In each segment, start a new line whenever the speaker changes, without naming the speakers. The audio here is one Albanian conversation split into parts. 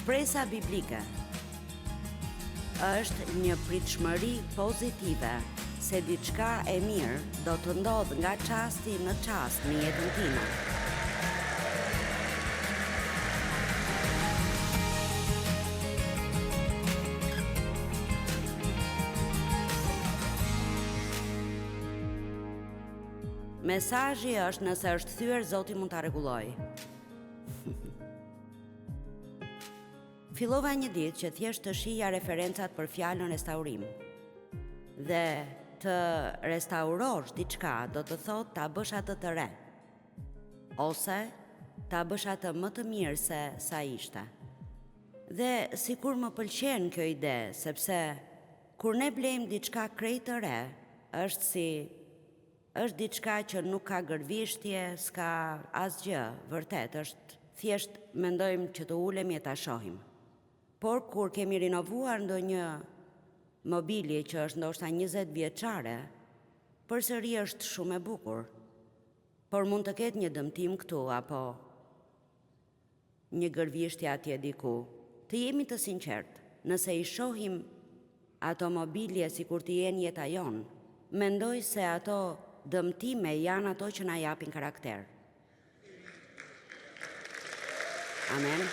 Shpresa biblike është një pritshmëri pozitive se diçka e mirë do të ndodhë nga çasti në çast në jetën time. Mesazhi është nëse është thyer Zoti mund ta rregulloj. Fillova një ditë që thjesht të shija referencat për fjalën restaurim. Dhe të restaurosh diçka do të thotë ta bësh atë të re, ose ta bësh atë më të mirë se sa ishte. Dhe sikur më pëlqen kjo ide, sepse kur ne blejmë diçka krejt të re, është diçka që nuk ka gërvishtje, s'ka asgjë, vërtet, është thjesht mendojmë që të ulemi e ta shohim. Por kur kemi rinovuar ndonjë mobilje që është ndoshta 20 vjeçare, përsëri është shumë e bukur. Por mund të ketë një dëmtim këtu apo një gërvishtje atje diku. Të jemi të sinqert, nëse i shohim ato mobilje sikur të jenë jeta jon, mendoj se ato dëmtime janë ato që na japin karakter. Amen.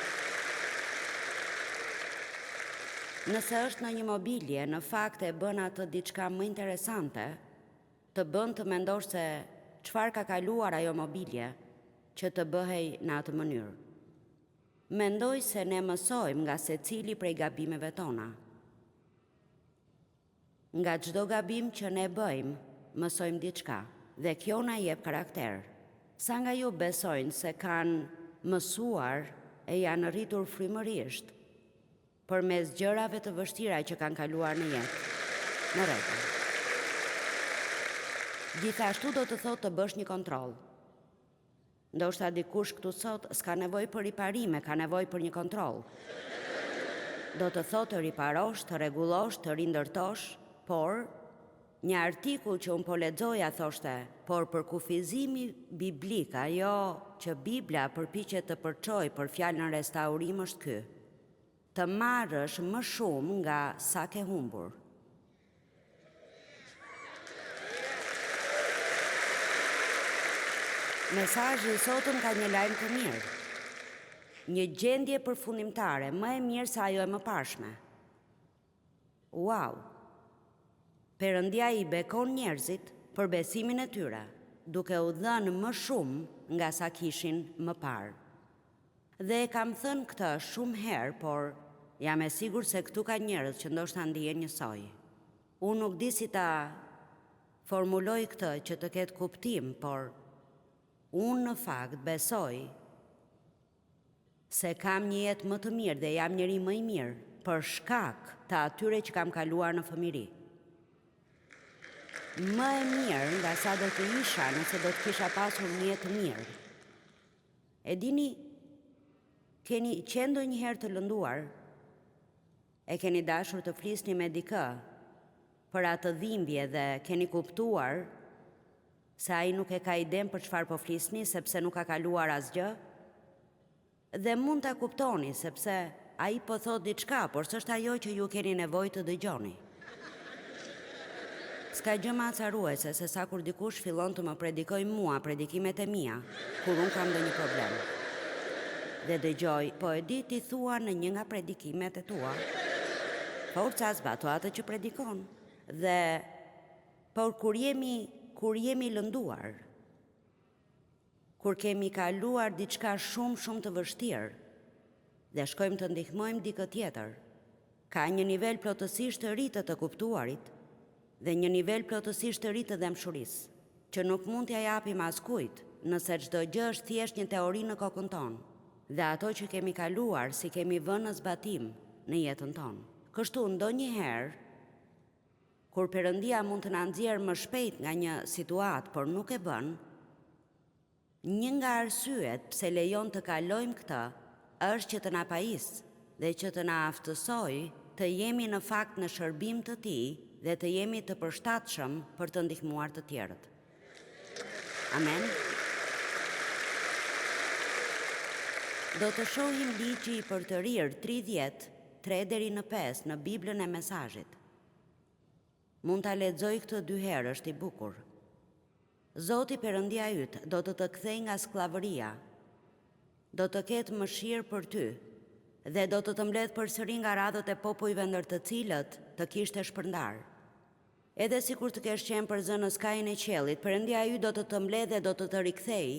Nëse është në një mobilje, në fakt e bën atë diçka më interesante, të bën të mendosh se çfarë ka kaluar ajo mobilje që të bëhej në atë mënyrë. Mendoj se ne mësojmë nga secili prej gabimeve tona. Nga çdo gabim që ne bëjmë, mësojmë diçka, dhe kjo na jep karakter. Sa nga ju besojnë se kanë mësuar e janë rritur frymërisht përmes gjërave të vështira që kanë kaluar në jetë. Në rregull. Gjithashtu do të thotë të bësh një kontroll. Ndoshta dikush këtu sot s'ka nevojë për riparime, ka nevojë për një kontroll. Do të thotë të riparosh, të rregullosh, të rindërtosh, por një artikull që unë po lexoja thoshte, por për kufizimi biblik, ajo që Bibla përpiqet të përçojë për fjalën restaurim është ky: të marrësh më shumë nga sa ke humbur. Mesazhi i sotëm ka një lajm të mirë. Një gjendje përfundimtare, më e mirë se ajo e mëparshme. Wow! Perëndia i bekon njerëzit për besimin e tyre, duke u dhënë më shumë nga sa kishin më parë. Dhe e kam thënë këtë shumë herë, por jam e sigurt se këtu ka njerëz që ndoshta ndihen njësoj. Unë nuk di si ta formuloj këtë që të ketë kuptim, por unë në fakt besoj se kam një jetë më të mirë dhe jam njeri më i mirë për shkak të atyre që kam kaluar në fëmijëri. Më e mirë nga sa do të isha nëse do të kisha pasur një jetë të mirë. E dini, keni qenë ndonjëherë të lënduar, e keni dashur të flisni me dikë për atë dhimbje dhe keni kuptuar se ai nuk e ka iden për çfarë po flisni sepse nuk ka kaluar asgjë, dhe mund ta kuptoni sepse ai po thot diçka, por s'është ajo që ju keni nevojë të dëgjoni. S'ka gjë më acaruese se sa kur dikush fillon të më predikoj mua predikimet e mia, kur unë kam ndonjë problem. Dhe dëgjoj, po e di ti thua në një nga predikimet e tua, forca zbato atë që predikon. Por kur jemi lënduar, kur kemi kaluar diçka shumë të vështirë, dhe shkojmë të ndihmojmë dikë tjetër, ka një nivel plotësisht të ri të kuptuarit, dhe një nivel plotësisht të ri të dëmshurisë, që nuk mund t'ja japim askujt, nëse çdo gjë është thjesht një teori në kokën tonë, dhe ato që kemi kaluar si kemi vënë në zbatim në jetën tonë. Kështu ndonjëherë, kur Perëndia mund të na nxjerrë më shpejt nga një situatë, por nuk e bën, një nga arsyet pse lejon të kalojmë këtë, është që të na pajisë dhe që të na aftësojë të jemi në fakt në shërbim të Tij dhe të jemi të përshtatshëm për të ndihmuar të tjerët. Amen. Do të shohim ligji I Përtërir 30, 3 deri në 5 në Biblën e Mesazhit. Mund ta lexoj këtë 2 herë, është I bukur. Zoti Perëndia yt do të kthejë nga skllavëria. Do të ketë mëshirë për ty dhe do të mbledh përsëri nga radhët e popujve ndër të cilët të kishte shpërndar. Edhe sikur të kesh qenë për zënë në skajin e qiellit, Perëndia yt do të mbledhë dhe do të rikthejë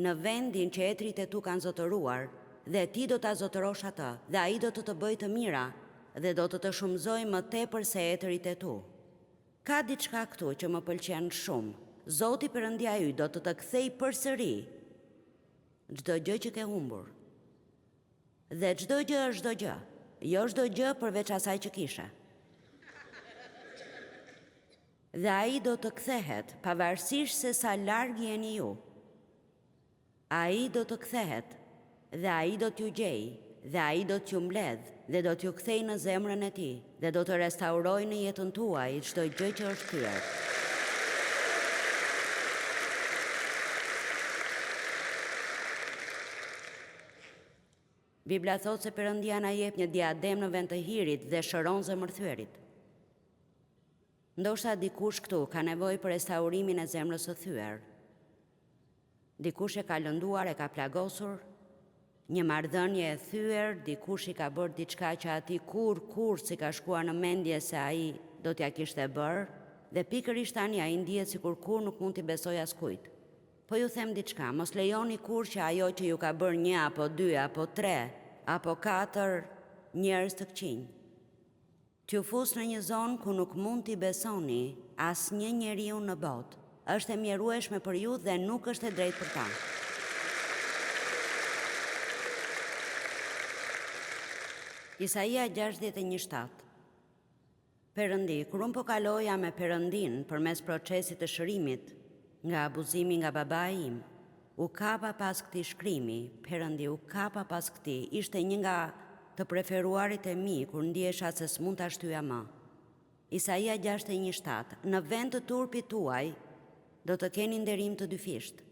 në vendin që etrit e tu kanë zotëruar, dhe ti do ta zotërosh atë, dhe ai do të bëjë të mira dhe do të shumëzojë më tepër se etrit e tu. Ka diçka këtu që më pëlqen shumë. Zoti Perëndia yt do të kthejë përsëri çdo gjë që ke humbur. Dhe çdo gjë është çdo gjë, jo çdo gjë përveç asaj që kishe. Dhe ai do të kthehet pavarësisht se sa larg jeni ju. Ai do të kthehet dhe ai do t'ju gjejë dhe ai do t'ju mbledh dhe do t'ju kthejë në zemrën e tij dhe do të restaurojë në jetën tuaj çdo gjë që është kthyer. Bibla thot se Perëndia na jep një diadem në vend të hirit dhe shëron zemërthyrit. Ndoshta dikush këtu ka nevojë për restaurimin e zemrës së thyer. Dikush e ka lënduar, e ka plagosur, një marrëdhënie e thyer, dikush I ka bërë diçka që ati kur si ka shkuar në mendje se ai do t'ja kishte bërë, dhe pikërisht tani ai ndihet sikur kur nuk mund t'i besojë askujt. Po ju them diçka, mos lejoni kur që ajo që ju ka bërë 1 apo 2 apo 3 apo 4 njerëz të këqinj t'ju fus në një zonë ku nuk mund t'i besoni asnjë njeriu në botë. Është e mjerueshme për ju dhe nuk është e drejtë për ta. Isaia 61:7. Perëndi, kur unë po kaloja me Perëndin përmes procesit të shërimit, nga abuzimi nga babai im, u kapa pas këtij shkrimi, Perëndi, u kapa pas këtij, ishte një nga të preferuarit e mi kur ndjesha se s'mund ta shtyja më. Isaia 61:7. Në vend të turpit tuaj do të keni nderim të dyfisht.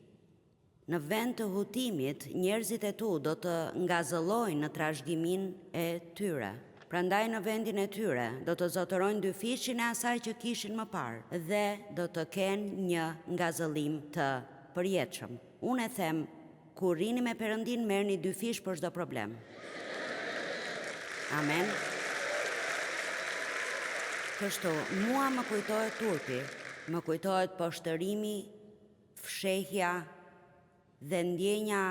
Në vend të hutimit, njerëzit e tu do të ngazëllojnë në trashëgimin e tyre. Prandaj në vendin e tyre do të zotërojnë dyfishin e asaj që kishin më parë dhe do të kenë një ngazëllim të përjetshëm. Unë e them, kur rini me Perëndin, merrni dyfish për çdo problem. Amen. Kështu, mua më kujtohet turpi, më kujtohet poshtërimi, fshehja dhe ndjenja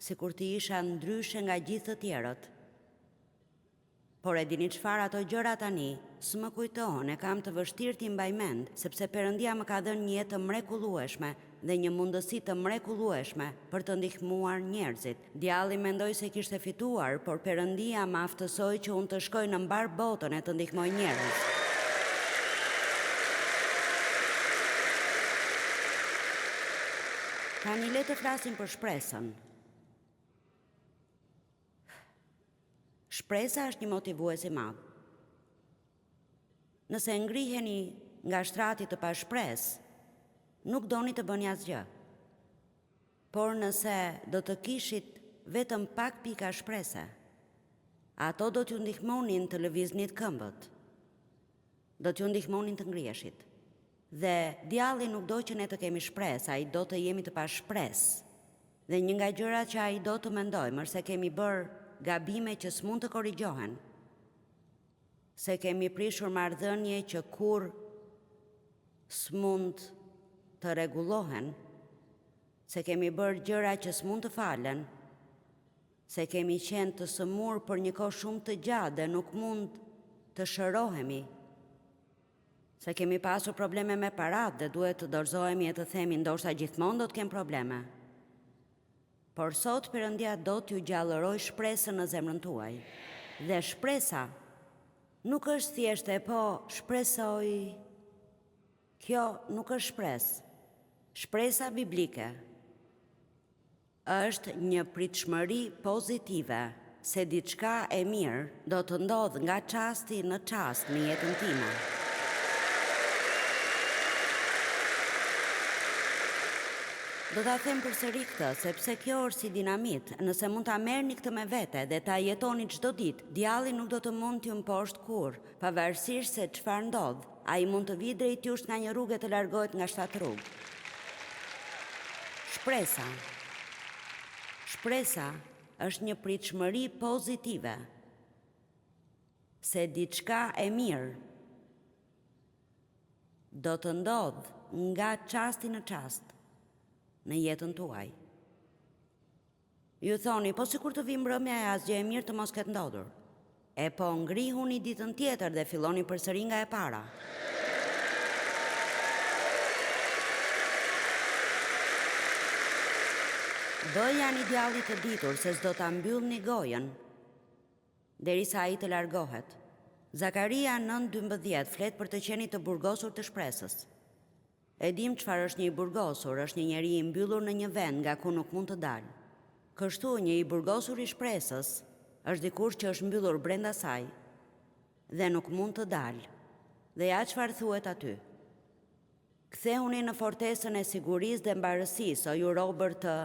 sikur të isha ndryshe nga gjithë të tjerët. Por e dini çfarë, ato gjëra tani s'më kujtohen, e kam të vështirë t'i mbaj mend, sepse Perëndia më ka dhënë një jetë të mrekullueshme dhe një mundësi të mrekullueshme për të ndihmuar njerëzit. Djalli mendoi se kishte fituar, por Perëndia më aftësoi që unë të shkoj në mbar botën e të ndihmoj njerëz. Tani le të flasim për shpresën. Shpresa është një motivues I madh. Nëse ngriheni nga shtrati të pashpresë, nuk doni të bëni asgjë. Por nëse do të kishit vetëm pak pika shprese, ato do t'ju ndihmonin të lëviznit këmbët, do t'ju ndihmonin të ngriheshit. Dhe djalli nuk do që ne të kemi shpresë, ai do të jemi të pashpresë. Dhe një nga gjërat që ai do të mendojmë është se kemi bërë gabime që s'mund të korrigjohen, se kemi prishur marrëdhënie që kur s'mund të rregullohen, se kemi bërë gjëra që s'mund të falen, se kemi qenë të sëmur për një kohë shumë të gjatë dhe nuk mund të shërohemi, se kemi pasur probleme me parat dhe duhet të dorëzohemi e të themi ndoshta gjithmonë do të kem probleme. Por sot Perëndia do t'ju gjallëroj shpresën në zemrën tuaj. Dhe shpresa nuk është thjeshtë po shpresoj. Kjo nuk është shpresë. Shpresa biblike është një pritshmëri pozitive se diçka e mirë do të ndodhë nga çasti në çast në jetën time. Do ta them përsëri këtë, sepse kjo është si dinamit. Nëse mund ta merrni këtë me vete dhe ta jetoni çdo ditë, djalli nuk do të mund t'ju mposht kurrë, pavarësisht se çfarë ndodh. Ai mund të vijë drejt jush nga një rrugë e të largohet nga 7 rrugë. Shpresa është një pritshmëri pozitive se diçka e mirë do të ndodh nga çasti në çast në jetën tuaj. Ju thoni, po sikur të vi mbrëmja e asgjë e mirë të mos ketë ndodhur. E po ngrihuni ditën tjetër dhe filloni përsëri nga e para. Bëja një djallit të ditur se s'do ta mbyllni gojën derisa ai të largohet. Zakaria 9:12 flet për të qenit të burgosur të shpresës. E dim çfarë është një i burgosur, është një njeri i mbyllur në një vend nga ku nuk mund të dalë. Kështu një i burgosur i shpresës është dikush që është mbyllur brenda saj dhe nuk mund të dalë. Dhe ja çfarë thuhet aty? Kthehuni në fortesën e sigurisë dhe mbarësisë, o ju robër të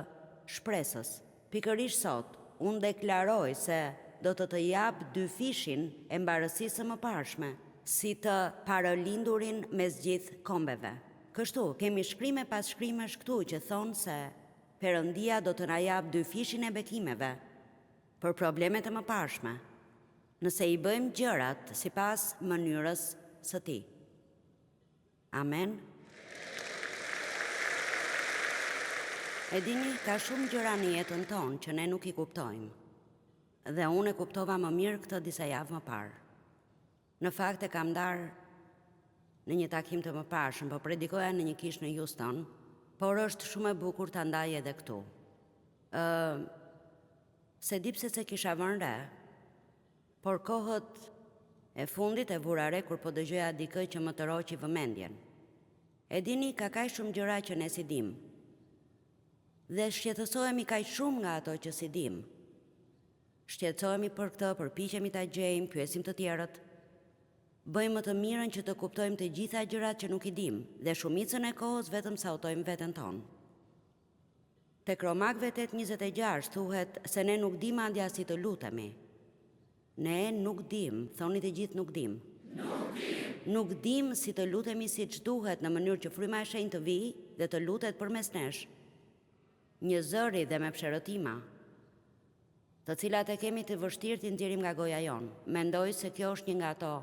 shpresës. Pikërisht sot, unë deklaroj se do të jap 2 fishin e mbarësisë së mëparshme, si të paralindurin mes gjithë kombeve. Kështu, kemi shkrime pas shkrimesh këtu që thonë se Perëndia do të na jap 2 fishin e bekimeve për problemet e mëparshme, nëse i bëjmë gjërat sipas mënyrës së Tij. Amen. E dini, ka shumë gjëra në jetën tonë që ne nuk i kuptojmë. Dhe unë e kuptova më mirë këtë disa javë më parë. Në fakt e kam ndarë në një takim të mëparshëm, po predikoja në një kishë në Houston, por është shumë e bukur ta ndaj edhe këtu. Se di pse se kisha vënë re, por kohët e fundit e vura re kur po dëgjoja dikë që më tërhoqi vëmendjen. E dini, ka kaq shumë gjëra që ne si dim. Dhe shqetësohemi kaq shumë nga ato që si dim. Shqetësohemi për këtë, përpiqemi ta gjejmë, pyesim të tjerët. Bëjmë më të mirën që të kuptojmë të gjitha gjërat që nuk i dim dhe shumicën e kohës vetëm sautojmë veten tonë. Tek Romakëve 8:26 thuhet se ne nuk dim andja si të lutemi. Ne nuk dim, thoni të gjithë nuk dim. Nuk dim si të lutemi siç duhet në mënyrë që fryma e shenjtë të vijë dhe të lutet përmes nesh. Një zëri dhe me psherëtima, të cilat e kemi të vështirë t'i nxjerrim nga goja jonë. Mendoj se kjo është një nga ato.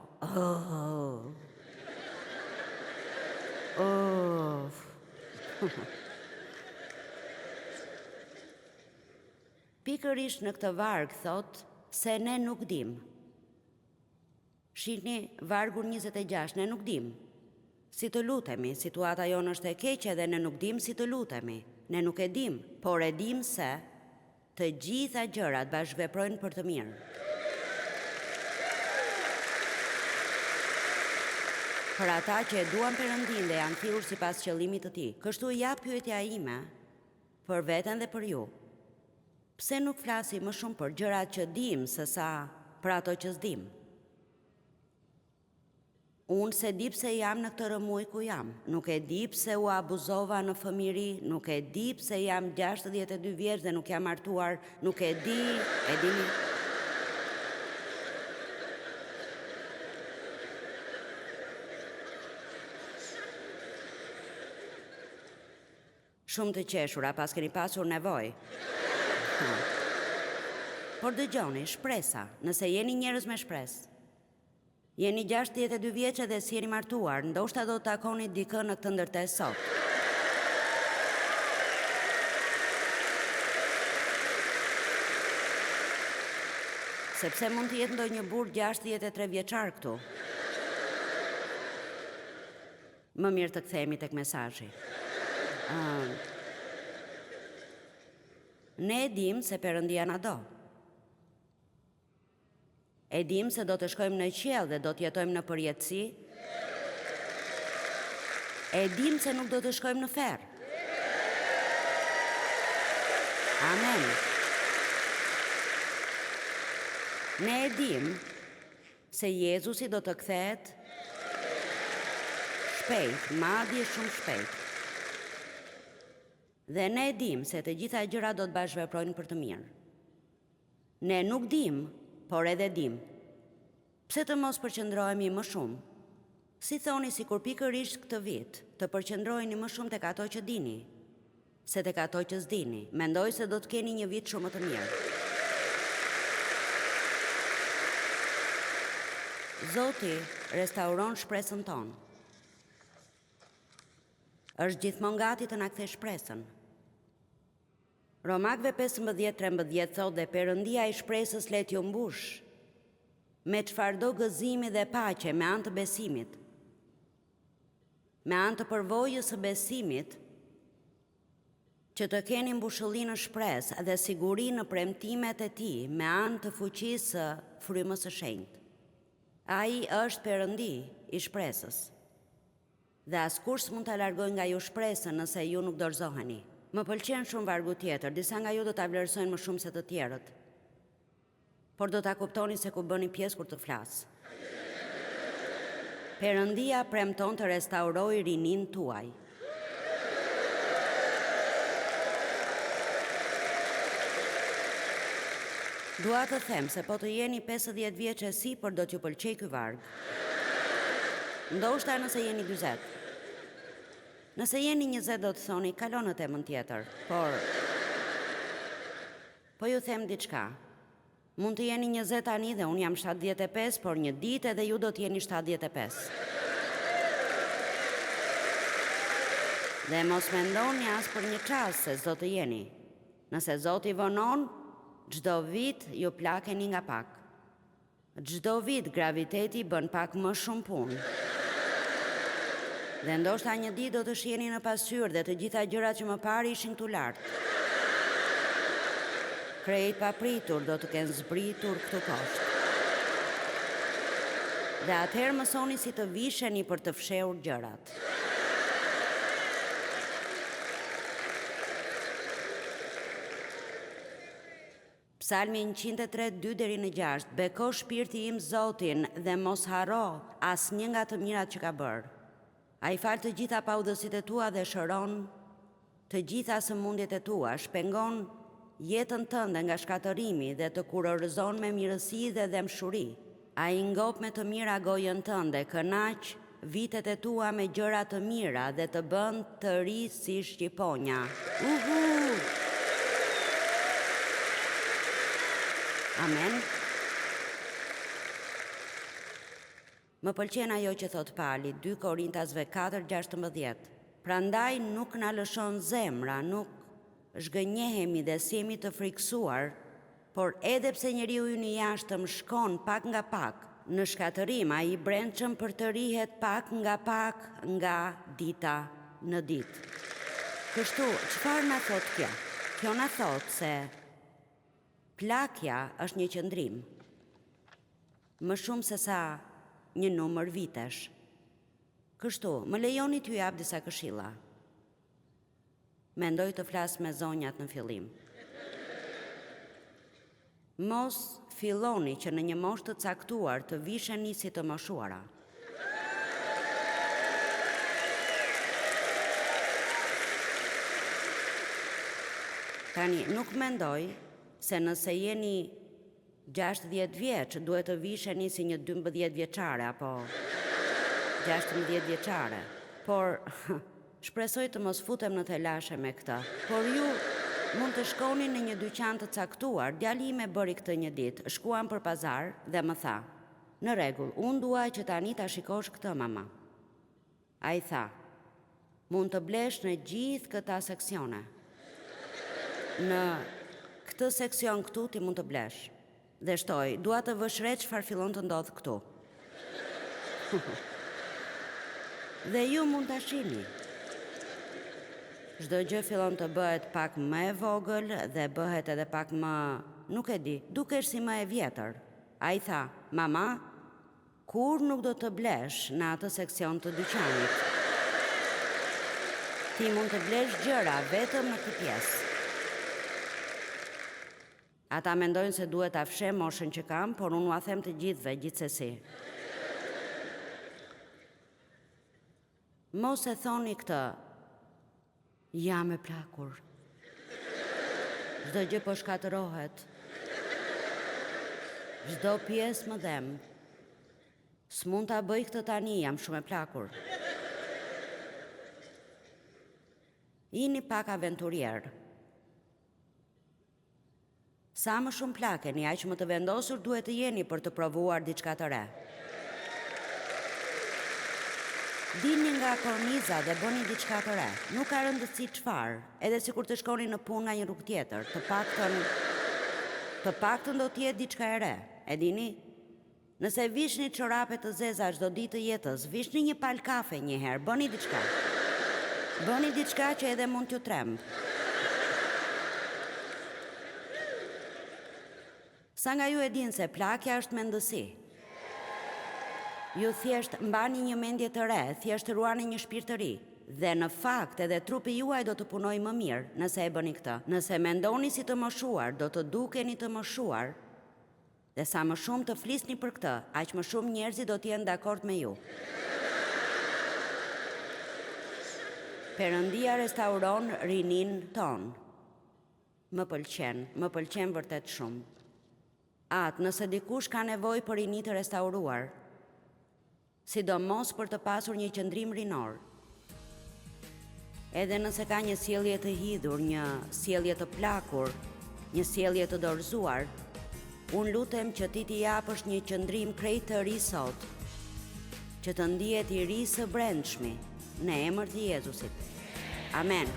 Pikërisht në këtë varg thot se ne nuk dim. Shihni vargun 26, ne nuk dim si të lutemi, situata jonë është e keqe dhe ne nuk dim si të lutemi. Ne nuk e dim, por e dim se të gjitha gjërat bashkëveprojnë për të mirë. Për ata që e duan Perëndin dhe janë thirrur sipas qëllimit të Tij. Kështu ja pyetja ime për veten dhe për ju. Pse nuk flasim më shumë për gjërat që dim sesa për ato që s'dim? Unë se di pse jam në këtë rëmuj ku jam. Nuk e di pse u abuzova në fëmijëri, nuk e di pse jam 62 vjeç dhe nuk jam martuar, nuk e di, e dini. Shumë të qeshura, pas keni pasur nevojë. Por dëgjoni, shpresa, nëse jeni njerëz me shpresë. Jeni 62 vjeçë dhe si jeni martuar, ndoshta do të takoni dikë në këtë ndërtesë sot. Sepse mund të jetë ndonjë burr 63 vjeçar këtu. Më mirë të kthehemi tek mesazhi. Ne e dim se Perëndia na do. E dim se do të shkojmë në qiell dhe do të jetojmë në përjetësi. E dim se nuk do të shkojmë në ferr. Amen. Ne e dim se Jezusi do të kthehet shpejt, madje shumë shpejt. Dhe ne dim se të gjitha gjërat do të bashkëveprojnë për të mirë. Ne nuk dim, por edhe dim. Pse të mos përqendrohemi më shumë? Si thoni sikur pikërisht këtë vit të përqendroheni më shumë tek ato që dini, se tek ato që s'dini. Mendoj se do të keni një vit shumë më të mirë. Zoti restauron shpresën tonë. Është gjithmonë gati të na kthejë shpresën. Romakëve 15:13 thotë dhe Perëndia i shpresës le t'ju mbush me çfarëdo gëzimi dhe paqe me anë të besimit. Me anë të përvojës së besimit, që të keni mbushëllinë në shpresë dhe siguri në premtimet e tij me anë të fuqisë së frymës së shenjtë. Ai është Perëndi i shpresës. Dhe askush s'mund ta largojë nga ju shpresën nëse ju nuk dorëzoheni. Më pëlqen shumë vargu tjetër, disa nga ju do ta vlerësojnë më shumë se të tjerët. Por do ta kuptoni se ku bëni pjesë kur të flas. Perëndia premton të restaurojë rinin tuaj. Dua të them se po të jeni 50 vjeç e sipër do t'ju pëlqej ky varg. Ndoshta nëse jeni 40. Nëse jeni 20 do të thoni kalon në temën tjetër, po ju them diçka. Mund të jeni 20 tani dhe unë jam 75, por një ditë edhe ju do të jeni 75. Dhe mos mendoni as për një çast se s'do të jeni. Nëse Zoti vonon, çdo vit ju plakeni nga pak. Çdo vit graviteti bën pak më shumë punë. Dhe ndoshta një ditë do të shiheni në pasqyrë dhe të gjitha gjërat që më parë ishin këtu lart. Krejt papritur do të kenë zbritur këtu poshtë. Dhe atëherë mësoni si të visheni për të fshehur gjërat. Psalmi 103:2-6. Beko shpirti im Zotin dhe mos harro asnjë nga të mirat që ka bërë. Ai fal të gjitha paudhësitë e tua dhe shëron të gjitha sëmundjet e tua, shpengon jetën tënde nga shkatërimi dhe të kurorëzon me mirësi dhe dëmshuri. Ai ngop me të mira gojën tënde, kënaq vitet e tua me gjëra të mira dhe të bën të ri si shqiponja. Amen. Më pëlqen ajo që thot Pali, 2 Korintasve 4:16. Prandaj nuk na lëshon zemra, nuk zhgënjehemi dhe s'jemi të friksuar, por edhe pse njeriu i jashtëm shkon pak nga pak në shkatërim, ai i brendshëm për të rihet pak nga dita në ditë. Kështu, çfarë na thot kjo? Kjo na thot se plakja është një qëndrim, më shumë se sa një numër vitesh. Kështu, më lejoni t'ju jap disa këshilla. Mendoj të flas me zonjat në fillim. Mos filloni që në një moshë të caktuar të visheni si të moshuara. Tani, nuk mendoj se nëse jeni 60 vjeç, duhet të visheni si një 12 vjeçare, apo 16 vjeçare. Por, shpresoj të mos futem në telashe me këta. Por ju mund të shkoni në një dyqan të caktuar. Djali im e bëri këtë një ditë, shkuam për pazar dhe më tha, në rregull, unë dua që tani ta shikosh këtë, mama. Ai tha, mund të blesh në gjithë këta seksione. Në këtë seksion këtu ti mund të blesh. Dhe shtoj, dua të vësh re çfarë fillon të ndodh këtu. Dhe ju mund ta shihni. Çdo gjë fillon të bëhet pak më e vogël dhe bëhet edhe pak më, nuk e di, dukesh si më e vjetër. Ai tha, mama, kur nuk do të blesh në atë seksion të dyqanit. Ti mund të blesh gjëra vetëm në këtë pjesë. Ata mendojnë se duhet ta fshem moshën që kam, por unë ua them të gjithëve, gjithsesi. Mos e thoni këtë. Jam e plakur. Çdo gjë po shkatërohet. Çdo pjesë më dhem. S'mund ta bëj këtë tani, jam shumë e plakur. Jini pak aventurier. Sa më shumë plakeni, aq më të vendosur duhet të jeni për të provuar diçka të re. Dilni nga korniza dhe bëni diçka të re. Nuk ka rëndësi çfarë, edhe sikur të shkoni në punë nga një rrugë tjetër, të paktën do të jetë diçka e re. E dini? Nëse vishni çorape të zeza çdo ditë të jetës, vishni një palë kafe një herë, bëni diçka. Bëni diçka që edhe mund t'ju tremb. Sa nga ju e dinë se plakja është mendësi. Ju thjesht mbani një mendje të re, thjesht ruani një shpirt të ri. Dhe në fakt edhe trupi juaj do të punojë më mirë nëse e bëni këtë. Nëse mendoni si të moshuar, do të dukeni të moshuar. Dhe sa më shumë të flisni për këtë, aq më shumë njerëzit do të jenë dakord me ju. Perëndia restauron rinin ton. Më pëlqen vërtet shumë. Nëse dikush ka nevojë për rini të restauruar, sidomos për të pasur një qëndrim rinor. Edhe nëse ka një sjellje të hidhur, një sjellje të plakur, një sjellje të dorëzuar, unë lutem që ti t'i japësh një qëndrim krejt të ri sot, që të ndihet i ri së brendshmi, në emër të Jezusit. Amen.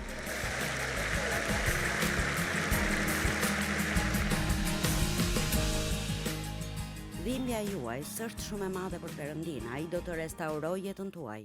Dhimbja juaj s'është shumë e madhe për Perëndin, ai do të restaurojë jetën tuaj.